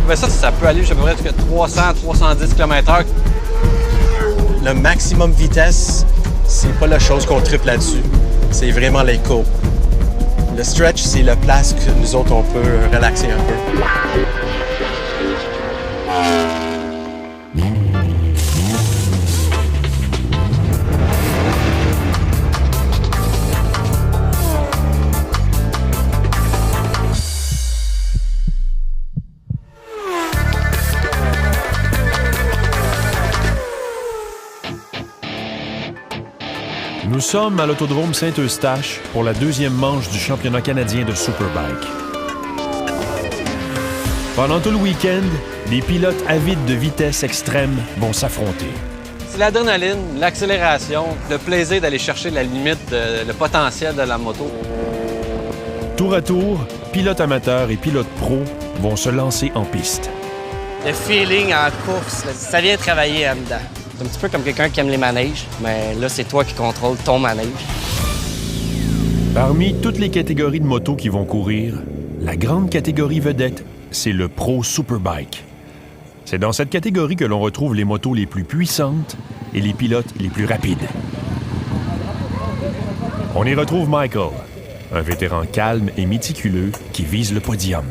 Ben ça peut aller jusqu'à peu près jusqu'à 300-310 km/h. Le maximum vitesse, c'est pas la chose qu'on triple là-dessus. C'est vraiment les courbes. Le stretch, c'est la place que nous autres, on peut relaxer un peu. Nous sommes à l'autodrome Saint-Eustache pour la deuxième manche du championnat canadien de Superbike. Pendant tout le week-end, les pilotes avides de vitesse extrême vont s'affronter. C'est l'adrénaline, l'accélération, le plaisir d'aller chercher la limite, le potentiel de la moto. Tour à tour, pilotes amateurs et pilotes pros vont se lancer en piste. Le feeling en course, ça vient travailler en dedans. C'est un petit peu comme quelqu'un qui aime les manèges, mais là, c'est toi qui contrôles ton manège. Parmi toutes les catégories de motos qui vont courir, la grande catégorie vedette, c'est le Pro Superbike. C'est dans cette catégorie que l'on retrouve les motos les plus puissantes et les pilotes les plus rapides. On y retrouve Michael, un vétéran calme et méticuleux qui vise le podium.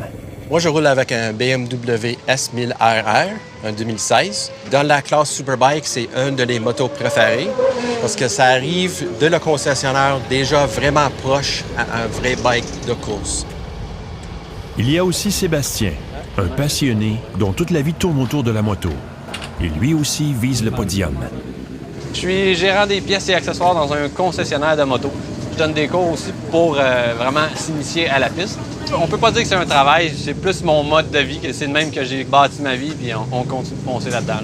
Moi, je roule avec un BMW S1000RR, un 2016. Dans la classe Superbike, c'est un de les motos préférés parce que ça arrive de le concessionnaire déjà vraiment proche à un vrai bike de course. Il y a aussi Sébastien, un passionné dont toute la vie tourne autour de la moto. Et lui aussi vise le podium. Je suis gérant des pièces et accessoires dans un concessionnaire de moto. Je donne des cours aussi pour vraiment s'initier à la piste. On peut pas dire que c'est un travail, c'est plus mon mode de vie, que c'est de même que j'ai bâti ma vie, puis on continue de foncer là-dedans.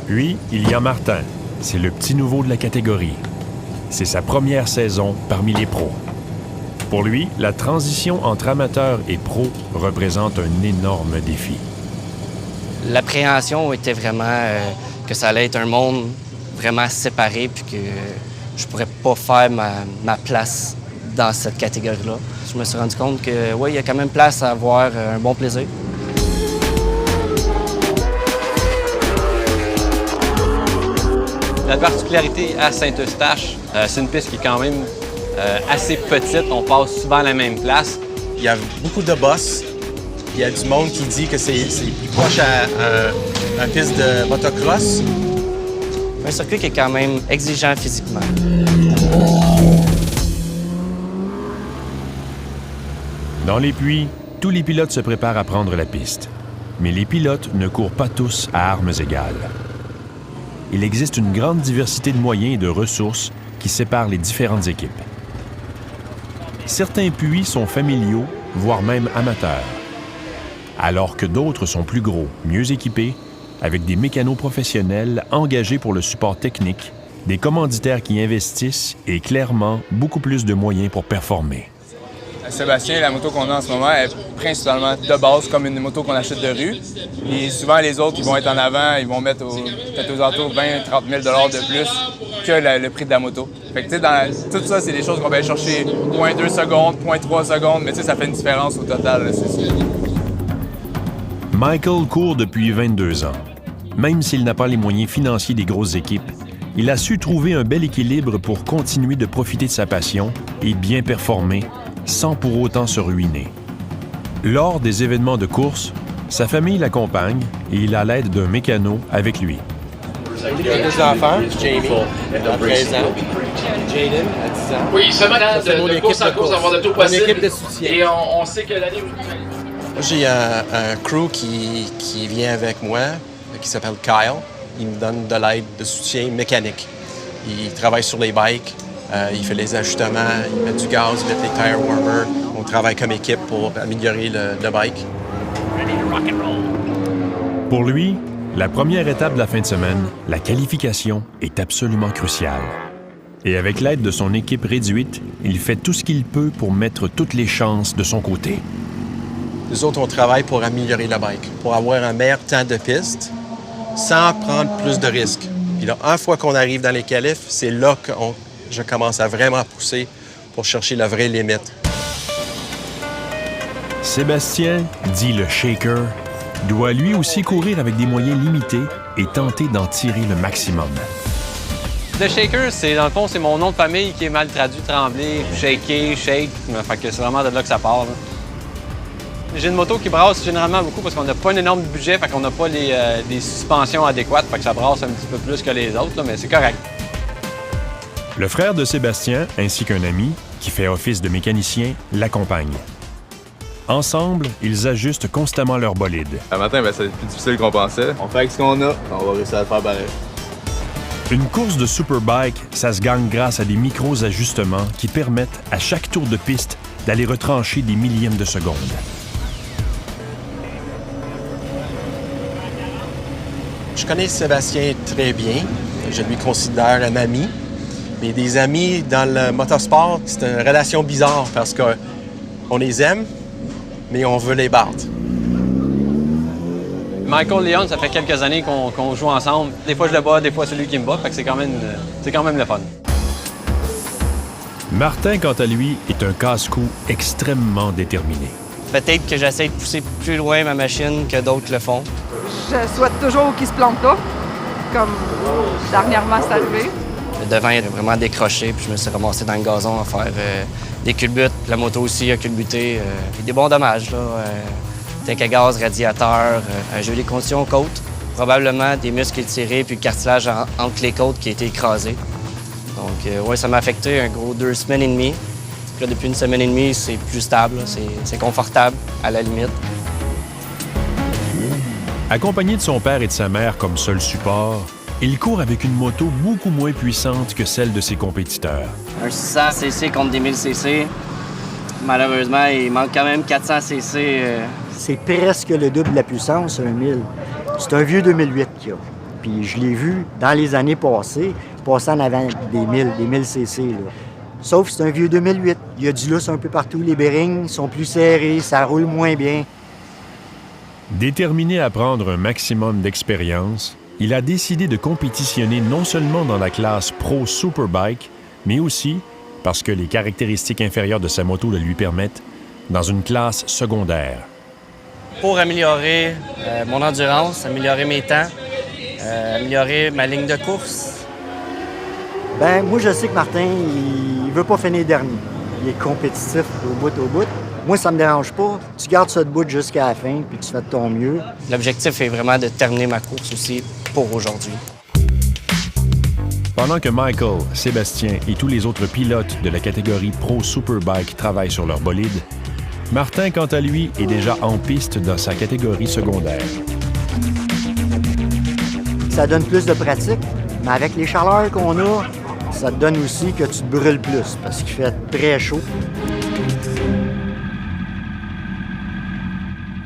Puis, il y a Martin. C'est le petit nouveau de la catégorie. C'est sa première saison parmi les pros. Pour lui, la transition entre amateur et pro représente un énorme défi. L'appréhension était vraiment que ça allait être un monde vraiment séparé puis que je pourrais pas faire ma place dans cette catégorie-là. Je me suis rendu compte que oui, il y a quand même place à avoir un bon plaisir. La particularité à Saint-Eustache, c'est une piste qui est quand même assez petite. On passe souvent à la même place. Il y a beaucoup de bosses. Il y a du monde qui dit que c'est plus proche à une piste de motocross. Un circuit qui est quand même exigeant physiquement. Dans les puits, tous les pilotes se préparent à prendre la piste. Mais les pilotes ne courent pas tous à armes égales. Il existe une grande diversité de moyens et de ressources qui séparent les différentes équipes. Certains puits sont familiaux, voire même amateurs, alors que d'autres sont plus gros, mieux équipés, avec des mécanos professionnels engagés pour le support technique, des commanditaires qui investissent et clairement beaucoup plus de moyens pour performer. Sébastien, la moto qu'on a en ce moment est principalement de base comme une moto qu'on achète de rue. Et souvent, les autres qui vont être en avant, ils vont mettre peut-être aux alentours 20-30 000 $ de plus que le prix de la moto. Fait que, dans tout ça, c'est des choses qu'on va aller chercher 0.2 secondes, 0.3 secondes, mais ça fait une différence au total, c'est sûr. Michael court depuis 22 ans. Même s'il n'a pas les moyens financiers des grosses équipes, il a su trouver un bel équilibre pour continuer de profiter de sa passion et bien performer sans pour autant se ruiner. Lors des événements de course, sa famille l'accompagne et il a l'aide d'un mécano avec lui. Il y a des enfants, Jamie, à 13 ans, Jaden, à 10 ans. Oui, seulement de course en course, avoir le plus possible. Une équipe de soutien. Et on sait que l'année... J'ai un crew qui vient avec moi, qui s'appelle Kyle. Il me donne de l'aide de soutien mécanique. Il travaille sur les bikes, il fait les ajustements, il met du gaz, il met les tire warmers. On travaille comme équipe pour améliorer le bike. Pour lui, la première étape de la fin de semaine, la qualification, est absolument cruciale. Et avec l'aide de son équipe réduite, il fait tout ce qu'il peut pour mettre toutes les chances de son côté. Nous autres, on travaille pour améliorer le bike, pour avoir un meilleur temps de piste sans prendre plus de risques. Puis là, une fois qu'on arrive dans les qualifs, c'est là que je commence à vraiment pousser pour chercher la vraie limite. Sébastien, dit le shaker, doit lui aussi courir avec des moyens limités et tenter d'en tirer le maximum. The Shaker, dans le fond, c'est mon nom de famille qui est mal traduit, trembler, shaker, shake. Fait que c'est vraiment de là que ça part. Là. J'ai une moto qui brasse généralement beaucoup parce qu'on n'a pas un énorme budget, fait qu'on n'a pas les suspensions adéquates, fait que ça brasse un petit peu plus que les autres, là, mais c'est correct. Le frère de Sébastien, ainsi qu'un ami, qui fait office de mécanicien, l'accompagne. Ensemble, ils ajustent constamment leur bolide. Le matin, c'est plus difficile qu'on pensait. On fait avec ce qu'on a, on va réussir à le faire pareil. Une course de Superbike, ça se gagne grâce à des micros-ajustements qui permettent à chaque tour de piste d'aller retrancher des millièmes de seconde. Je connais Sébastien très bien. Je lui considère un ami. Mais des amis dans le motorsport, c'est une relation bizarre parce qu'on les aime, mais on veut les battre. Michael Leon, ça fait quelques années qu'on joue ensemble. Des fois, je le bats, des fois, c'est lui qui me bat, fait que c'est quand même le fun. Martin, quant à lui, est un casse-cou extrêmement déterminé. Peut-être que j'essaie de pousser plus loin ma machine que d'autres le font. Je souhaite toujours qu'ils se plantent pas, comme dernièrement c'est arrivé. Le devant est vraiment décroché, puis je me suis ramassé dans le gazon à faire des culbutes. La moto aussi a culbuté. Des bons dommages, là. Tank à gaz, radiateur, j'ai eu des conditions côtes. Probablement des muscles étirés puis le cartilage entre les côtes qui a été écrasé. Donc, ouais, ça m'a affecté un gros 2 semaines et demie. Puis là, depuis une semaine et demie, c'est plus stable, c'est confortable à la limite. Accompagné de son père et de sa mère comme seul support, il court avec une moto beaucoup moins puissante que celle de ses compétiteurs. Un 600 cc contre des 1000 cc. Malheureusement, il manque quand même 400 cc. C'est presque le double de la puissance, un 1000. C'est un vieux 2008 qu'il y a. Puis je l'ai vu dans les années passées, passer en avant des 1000 cc. Là. Sauf que c'est un vieux 2008. Il y a du lousse un peu partout. Les bearings sont plus serrés, ça roule moins bien. Déterminé à prendre un maximum d'expérience, il a décidé de compétitionner non seulement dans la classe Pro Superbike, mais aussi, parce que les caractéristiques inférieures de sa moto le lui permettent, dans une classe secondaire. Pour améliorer mon endurance, améliorer mes temps, améliorer ma ligne de course. Ben moi, je sais que Martin, il veut pas finir dernier. Il est compétitif au bout. Moi, ça me dérange pas. Tu gardes ça debout jusqu'à la fin, puis tu fais de ton mieux. L'objectif est vraiment de terminer ma course aussi pour aujourd'hui. Pendant que Michael, Sébastien et tous les autres pilotes de la catégorie Pro Superbike travaillent sur leur bolide, Martin, quant à lui, est déjà en piste dans sa catégorie secondaire. Ça donne plus de pratique, mais avec les chaleurs qu'on a, ça te donne aussi que tu te brûles plus parce qu'il fait très chaud.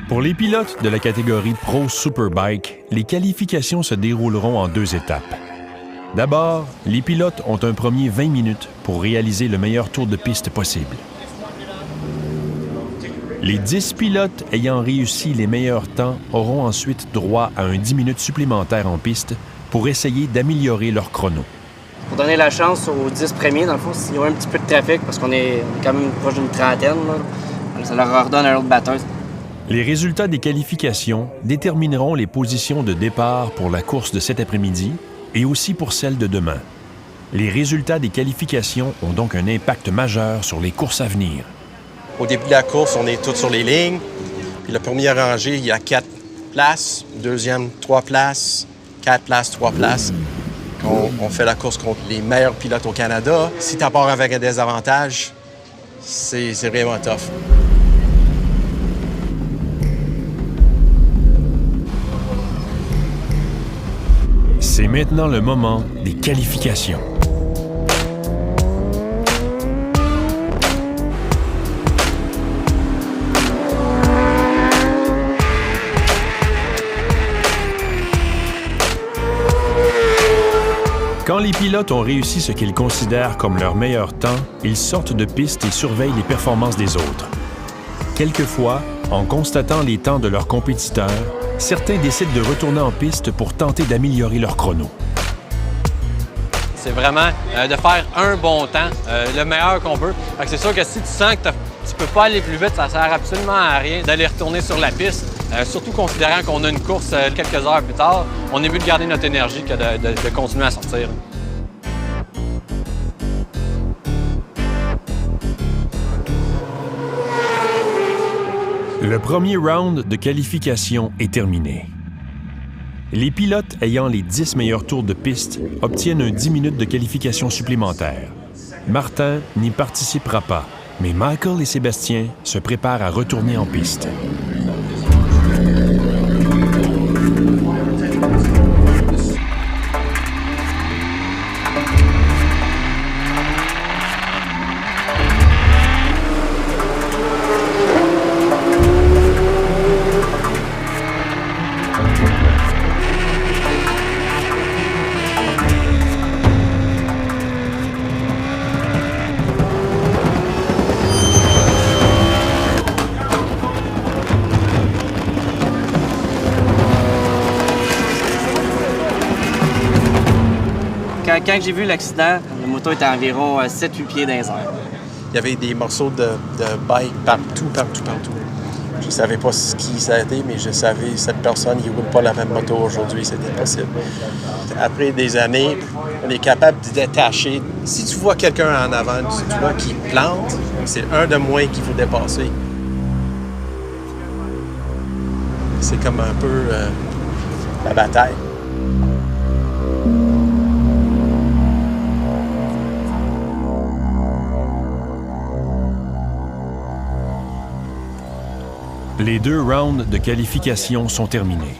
Pour les pilotes de la catégorie Pro Superbike, les qualifications se dérouleront en 2 étapes. D'abord, les pilotes ont un premier 20 minutes pour réaliser le meilleur tour de piste possible. Les 10 pilotes ayant réussi les meilleurs temps auront ensuite droit à un 10 minutes supplémentaires en piste pour essayer d'améliorer leur chrono. Pour donner la chance aux 10 premiers, dans le fond, s'il y a un petit peu de trafic, parce qu'on est quand même proche d'une trentaine, là, ça leur redonne un autre batteur. Les résultats des qualifications détermineront les positions de départ pour la course de cet après-midi et aussi pour celle de demain. Les résultats des qualifications ont donc un impact majeur sur les courses à venir. Au début de la course, on est tous sur les lignes. Puis le premier rangé, il y a 4 places. Deuxième, 3 places. 4 places, 3 places. On fait la course contre les meilleurs pilotes au Canada. Si tu pars avec un désavantage, c'est vraiment tough. C'est maintenant le moment des qualifications. Quand les pilotes ont réussi ce qu'ils considèrent comme leur meilleur temps, ils sortent de piste et surveillent les performances des autres. Quelquefois, en constatant les temps de leurs compétiteurs, certains décident de retourner en piste pour tenter d'améliorer leur chrono. C'est vraiment de faire un bon temps, le meilleur qu'on peut. C'est sûr que si tu sens que tu peux pas aller plus vite, ça sert absolument à rien d'aller retourner sur la piste. Surtout considérant qu'on a une course quelques heures plus tard, on est mieux de garder notre énergie que de continuer à sortir. Le premier round de qualification est terminé. Les pilotes ayant les 10 meilleurs tours de piste obtiennent un 10 minutes de qualification supplémentaire. Martin n'y participera pas, mais Michael et Sébastien se préparent à retourner en piste. Quand j'ai vu l'accident, la moto était à environ 7-8 pieds dans les airs. Il y avait des morceaux de bike partout. Je ne savais pas qui ça a été, mais je savais que cette personne ne roule pas la même moto aujourd'hui, c'était possible. Après des années, on est capable de détacher. Si tu vois quelqu'un en avant, tu vois qui plante, c'est un de moins qu'il faut dépasser. C'est comme un peu la bataille. Les 2 rounds de qualification sont terminés.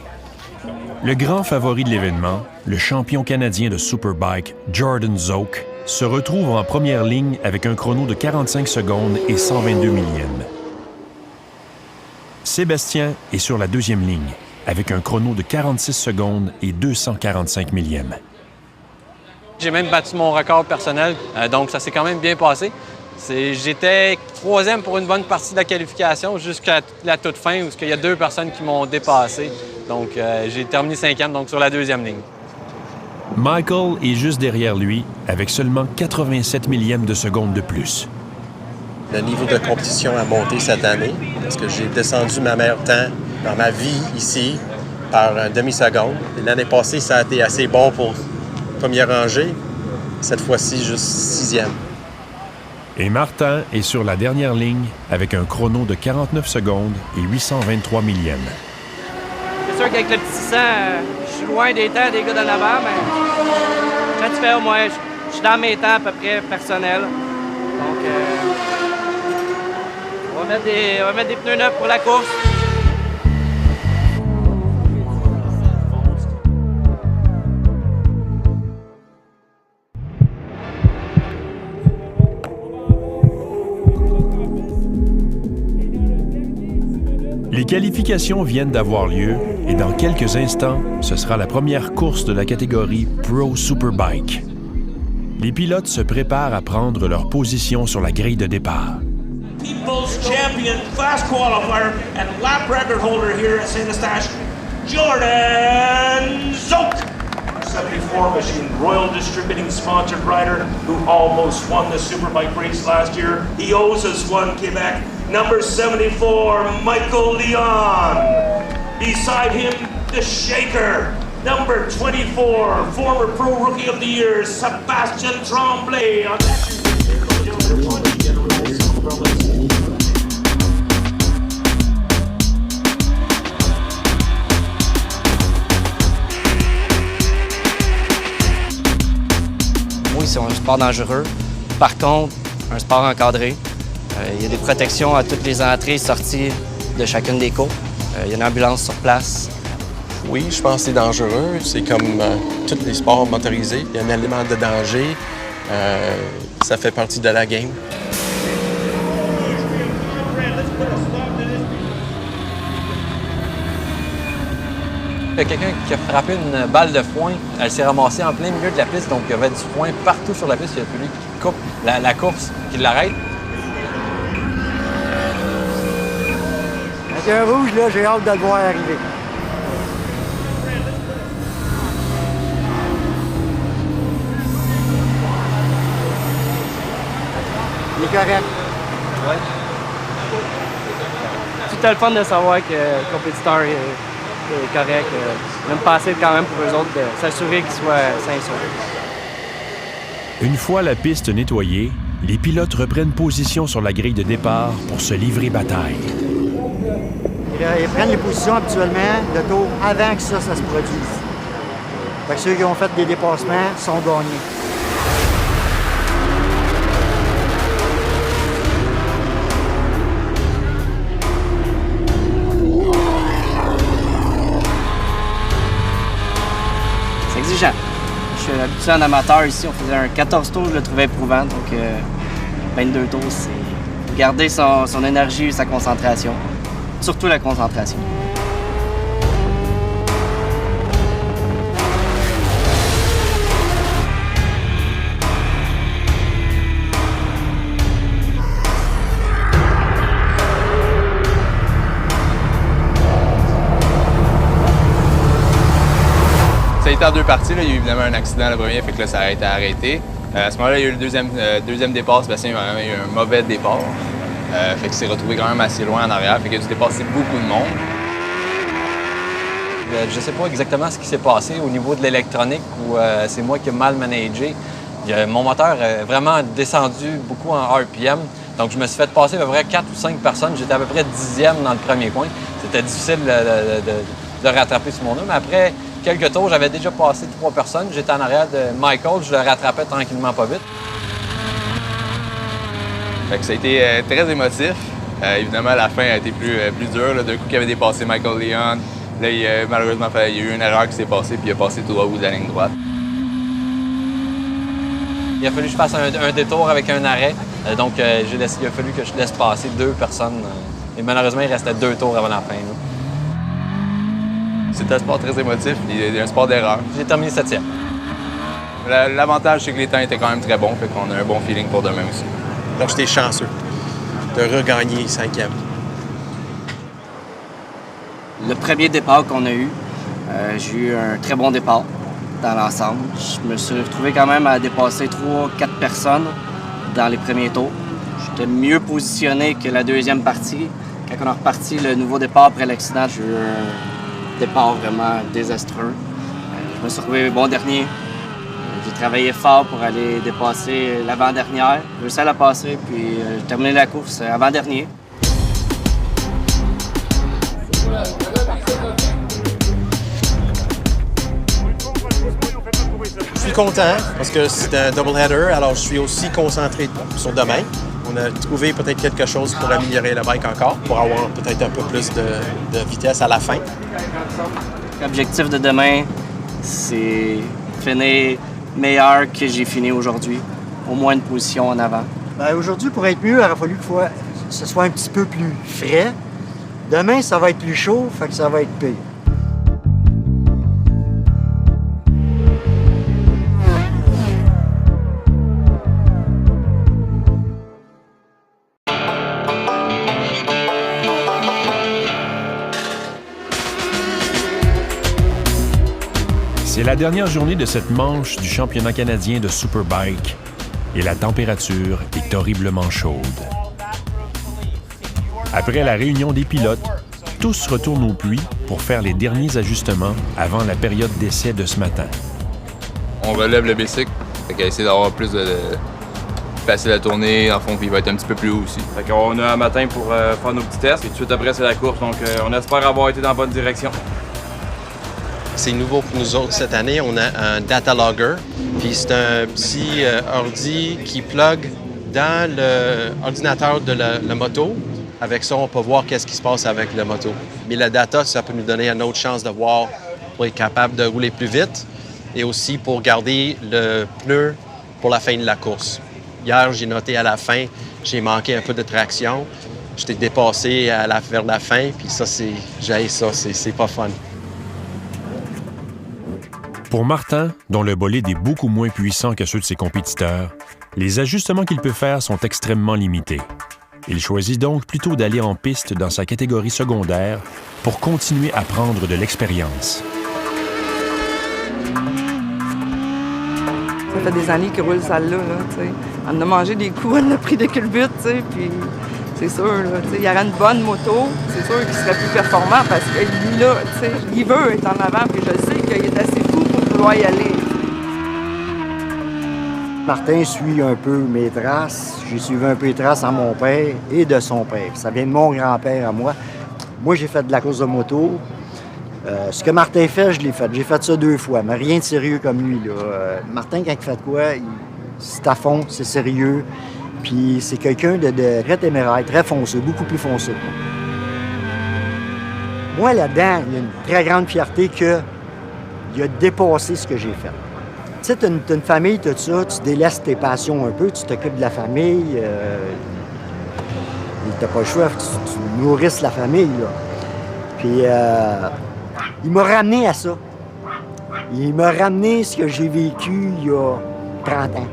Le grand favori de l'événement, le champion canadien de Superbike, Jordan Zoke, se retrouve en première ligne avec un chrono de 45 secondes et 122 millièmes. Sébastien est sur la deuxième ligne avec un chrono de 46 secondes et 245 millièmes. J'ai même battu mon record personnel, donc ça s'est quand même bien passé. J'étais 3e pour une bonne partie de la qualification jusqu'à la toute fin où il y a 2 personnes qui m'ont dépassé. Donc, j'ai terminé 5e, donc sur la 2e ligne. Michael est juste derrière lui avec seulement 87 millièmes de seconde de plus. Le niveau de compétition a monté cette année parce que j'ai descendu ma meilleure temps dans ma vie ici par un demi-seconde. L'année passée, ça a été assez bon pour première rangée. Cette fois-ci, juste 6e. Et Martin est sur la dernière ligne avec un chrono de 49 secondes et 823 millièmes. C'est sûr qu'avec le petit 600, je suis loin des temps des gars d'en avant, mais quand tu fais au moins, je suis dans mes temps à peu près personnels. Donc, on va mettre des pneus neufs pour la course. Les qualifications viennent d'avoir lieu et dans quelques instants, ce sera la première course de la catégorie Pro Superbike. Les pilotes se préparent à prendre leur position sur la grille de départ. People's champion, fast qualifier, and lap record holder here at Saint-Eustache, Jordan Zoke. 74 machine, Royal Distributing sponsored rider who almost won the Superbike race last year. He owes us one, Quebec. Number 74, Michael Leon. Beside him, the Shaker. Number 24, former Pro Rookie of the Year, Sébastien Tremblay. Oui, c'est un sport dangereux. Par contre, un sport encadré. Il y a des protections à toutes les entrées et sorties de chacune des cours. Il y a une ambulance sur place. Oui, je pense que c'est dangereux. C'est comme tous les sports motorisés. Il y a un élément de danger. Ça fait partie de la game. Il y a quelqu'un qui a frappé une balle de foin. Elle s'est ramassée en plein milieu de la piste, donc il y avait du foin partout sur la piste. Il a fallu qu'il coupe la course, qu'il l'arrête. Avec un rouge, là, j'ai hâte de le voir arriver. Il est correct. Ouais. Tu tout le fun de savoir que le compétiteur est correct. Même passer quand même pour eux autres de s'assurer qu'ils soient sains et saufs. Une fois la piste nettoyée, les pilotes reprennent position sur la grille de départ pour se livrer bataille. Ils prennent les positions habituellement le tour avant que ça se produise. Fait que ceux qui ont fait des dépassements sont gagnés. C'est exigeant. Je suis habitué en amateur ici, on faisait un 14 tours, je le trouvais éprouvant, donc 22 tours, c'est garder son énergie, sa concentration, surtout la concentration. Ça a été en deux parties. Là. Il y a eu évidemment un accident le premier, fait que là, ça a été arrêté. À ce moment-là, il y a eu le deuxième départ. Sébastien a eu un mauvais départ. Fait qu'il s'est retrouvé quand même assez loin en arrière. Fait qu'il a dû dépasser beaucoup de monde. Je ne sais pas exactement ce qui s'est passé au niveau de l'électronique ou c'est moi qui ai mal managé. Mon moteur est vraiment descendu beaucoup en RPM. Donc, je me suis fait passer à peu près 4 ou 5 personnes. J'étais à peu près 10e dans le premier coin. C'était difficile de rattraper sur mon nœud. Mais après quelques tours, j'avais déjà passé 3 personnes. J'étais en arrière de Michael. Je le rattrapais tranquillement, pas vite. Fait que ça a été très émotif. Évidemment, la fin a été plus dure. D'un coup, il avait dépassé Michael Leon. Là, malheureusement, il y a eu une erreur qui s'est passée, puis il a passé tout droit au bout de la ligne droite. Il a fallu que je fasse un détour avec un arrêt. Donc, il a fallu que je laisse passer 2 personnes. Et malheureusement, il restait 2 tours avant la fin. Là. C'est un sport très émotif, un sport d'erreur. J'ai terminé 7e. L'avantage, c'est que les temps étaient quand même très bons, fait qu'on a un bon feeling pour demain aussi. Donc, j'étais chanceux de regagner 5e. Le premier départ qu'on a eu, j'ai eu un très bon départ dans l'ensemble. Je me suis retrouvé quand même à dépasser 3-4 personnes dans les premiers tours. J'étais mieux positionné que la deuxième partie. Quand on a reparti le nouveau départ après l'accident, j'ai eu un départ vraiment désastreux. Je me suis retrouvé bon dernier. J'ai travaillé fort pour aller dépasser l'avant-dernière. J'ai réussi à la passer, puis j'ai terminé la course avant-dernier. Je suis content parce que c'est un double-header, alors je suis aussi concentré sur demain. On a trouvé peut-être quelque chose pour améliorer le bike encore, pour avoir peut-être un peu plus de vitesse à la fin. L'objectif de demain, c'est finir meilleur que j'ai fini aujourd'hui. Au moins une position en avant. Ben, aujourd'hui, pour être mieux, il aurait fallu que ce soit un petit peu plus frais. Demain, ça va être plus chaud, fait que ça va être pire. C'est la dernière journée de cette manche du championnat canadien de Superbike et la température est horriblement chaude. Après la réunion des pilotes, tous retournent au puits pour faire les derniers ajustements avant la période d'essai de ce matin. On relève le bicycle, fait qu'à essayer d'avoir plus de facile à tourner, en fond, puis il va être un petit peu plus haut aussi. Fait qu'on a un matin pour faire nos petits tests, et tout de suite après, c'est la course, donc on espère avoir été dans la bonne direction. C'est nouveau pour nous autres cette année. On a un data logger, puis c'est un petit ordi qui plug dans l'ordinateur de la moto. Avec ça, on peut voir qu'est-ce qui se passe avec la moto. Mais la data, ça peut nous donner une autre chance de voir pour être capable de rouler plus vite et aussi pour garder le pneu pour la fin de la course. Hier, j'ai noté à la fin, j'ai manqué un peu de traction. J'étais dépassé vers la fin, puis ça, c'est pas fun. Pour Martin, dont le bolide est beaucoup moins puissant que ceux de ses compétiteurs, les ajustements qu'il peut faire sont extrêmement limités. Il choisit donc plutôt d'aller en piste dans sa catégorie secondaire pour continuer à prendre de l'expérience. Ça fait des années qu'il roule celle-là, tu sais. On a mangé des coups, on a pris des culbutes, tu sais, puis c'est sûr. Là, il y aurait une bonne moto, c'est sûr qu'il serait plus performant parce qu'il là, il veut être en avant, puis je sais qu'il est assez fou pour pouvoir y aller. Martin suit un peu mes traces. J'ai suivi un peu les traces à mon père et de son père. Ça vient de mon grand-père à moi. Moi, j'ai fait de la course de moto. Ce que Martin fait, je l'ai fait. J'ai fait ça 2 fois, mais rien de sérieux comme lui. Là. Martin, quand il fait de quoi, c'est à fond, c'est sérieux. Puis c'est quelqu'un de très téméraire, très fonceux, beaucoup plus fonceux que moi. Moi, là-dedans, il y a une très grande fierté qu'il a dépassé ce que j'ai fait. Tu sais, t'as une famille, tout ça, tu délaisses tes passions un peu, tu t'occupes de la famille. T'as pas le choix, tu nourrisses la famille, là. Puis, il m'a ramené à ça. Il m'a ramené ce que j'ai vécu il y a 30 ans.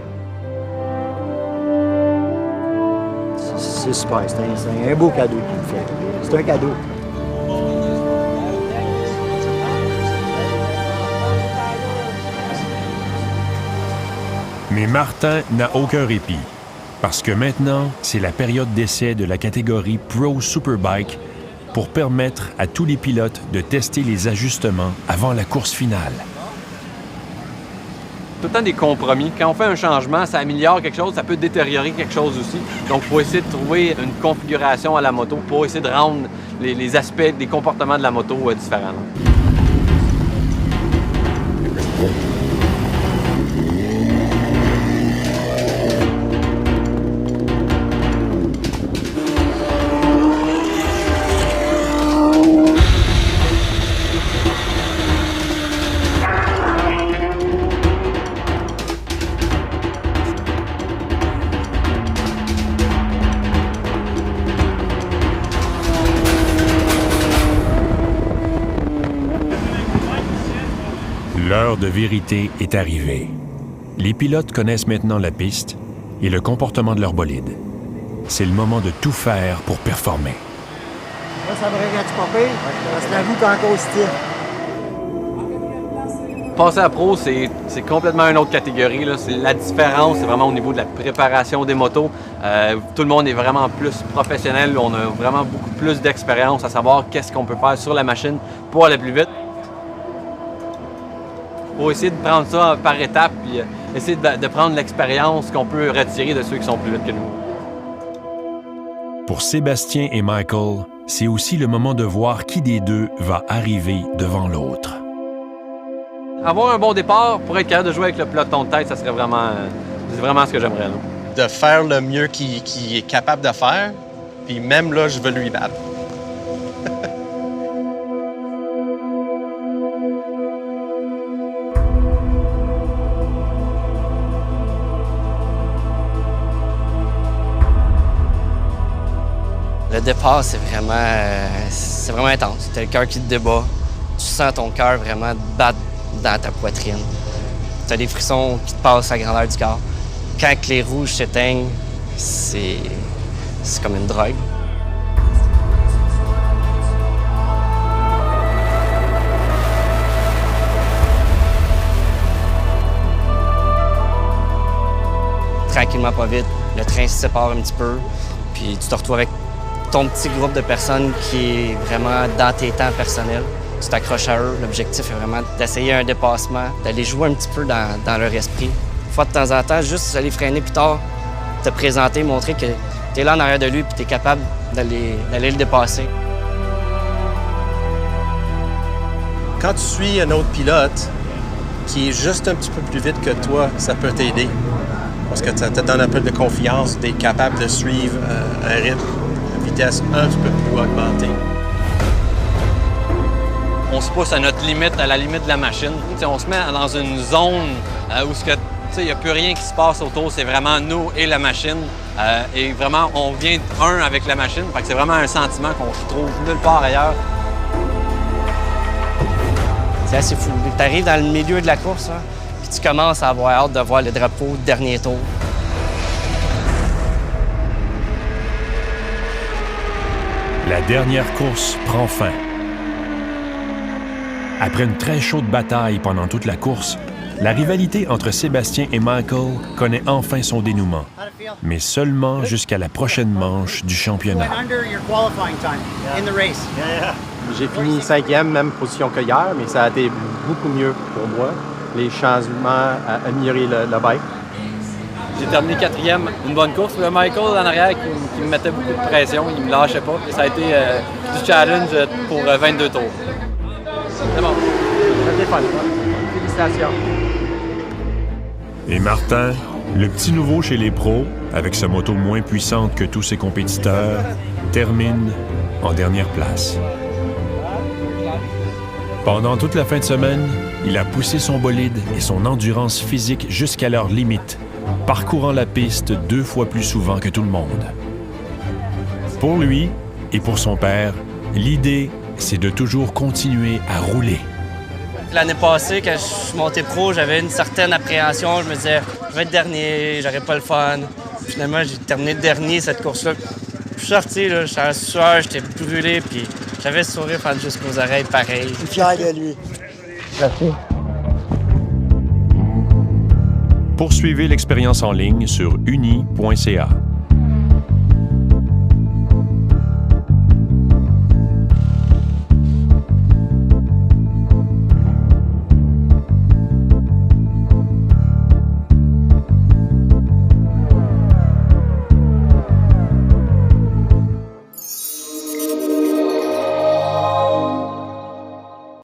C'est super, c'est un beau cadeau qu'il me fait. C'est un cadeau. Mais Martin n'a aucun répit, parce que maintenant, c'est la période d'essai de la catégorie Pro Superbike pour permettre à tous les pilotes de tester les ajustements avant la course finale. Tout le temps des compromis. Quand on fait un changement, ça améliore quelque chose, ça peut détériorer quelque chose aussi. Donc, il faut essayer de trouver une configuration à la moto pour essayer de rendre les aspects, des comportements de la moto différents. L'heure de vérité est arrivée. Les pilotes connaissent maintenant la piste et le comportement de leur bolide. C'est le moment de tout faire pour performer. Là, ça me regarde pas pire, parce que la route est encore stiff. Passer à pro, c'est complètement une autre catégorie. Là. La différence, c'est vraiment au niveau de la préparation des motos. Tout le monde est vraiment plus professionnel. On a vraiment beaucoup plus d'expérience à savoir qu'est-ce qu'on peut faire sur la machine pour aller plus vite. Il faut essayer de prendre ça par étapes et essayer de prendre l'expérience qu'on peut retirer de ceux qui sont plus vite que nous. Pour Sébastien et Michael, c'est aussi le moment de voir qui des deux va arriver devant l'autre. Avoir un bon départ pour être capable de jouer avec le peloton de tête, ça serait vraiment, c'est vraiment ce que j'aimerais. Là. De faire le mieux qu'il est capable de faire, puis même là, je veux lui battre. Le départ, c'est vraiment intense. T'as le cœur qui te débat. Tu sens ton cœur vraiment battre dans ta poitrine. T'as des frissons qui te passent à la grandeur du corps. Quand les rouges s'éteignent, c'est comme une drogue. Tranquillement, pas vite, le train se sépare un petit peu, puis tu te retrouves avec ton petit groupe de personnes qui est vraiment dans tes temps personnels. Tu t'accroches à eux. L'objectif est vraiment d'essayer un dépassement, d'aller jouer un petit peu dans leur esprit. Une fois de temps en temps, juste aller freiner plus tard, te présenter, montrer que tu es là en arrière de lui et tu es capable d'aller le dépasser. Quand tu suis un autre pilote qui est juste un petit peu plus vite que toi, ça peut t'aider. Parce que ça te donne un peu de confiance, tu es capable de suivre un rythme, une vitesse un petit peu plus augmentée. On se pousse à notre limite, à la limite de la machine. T'sais, on se met dans une zone où il n'y a plus rien qui se passe autour, c'est vraiment nous et la machine. Et vraiment, on vient un avec la machine. Fait que c'est vraiment un sentiment qu'on ne trouve nulle part ailleurs. C'est assez fou. Tu arrives dans le milieu de la course, hein, puis tu commences à avoir hâte de voir le drapeau dernier tour. La dernière course prend fin. Après une très chaude bataille pendant toute la course, La rivalité entre Sébastien et Michael connaît enfin son dénouement, mais seulement jusqu'à la prochaine manche du championnat. J'ai fini 5e, même position que hier, mais ça a été beaucoup mieux pour moi. Les changements à améliorer le bike. J'ai terminé 4e, une bonne course. Le Michael en arrière qui me mettait beaucoup de pression, il me lâchait pas. Ça a été du challenge pour 22 tours. C'est bon. C'était fun. Félicitations. Et Martin, le petit nouveau chez les pros, avec sa moto moins puissante que tous ses compétiteurs, termine en dernière place. Pendant toute la fin de semaine, il a poussé son bolide et son endurance physique jusqu'à leur limite, parcourant la piste 2 fois plus souvent que tout le monde. Pour lui et pour son père, l'idée, c'est de toujours continuer à rouler. L'année passée, quand je suis monté pro, j'avais une certaine appréhension. Je me disais, je vais être dernier, j'aurais pas le fun. Finalement, j'ai terminé dernier cette course-là. Je suis sorti, là, j'étais en sueur, j'étais brûlé, puis j'avais le sourire fan jusqu'aux oreilles, pareil. Je suis fier de lui. Merci. Poursuivez l'expérience en ligne sur uni.ca.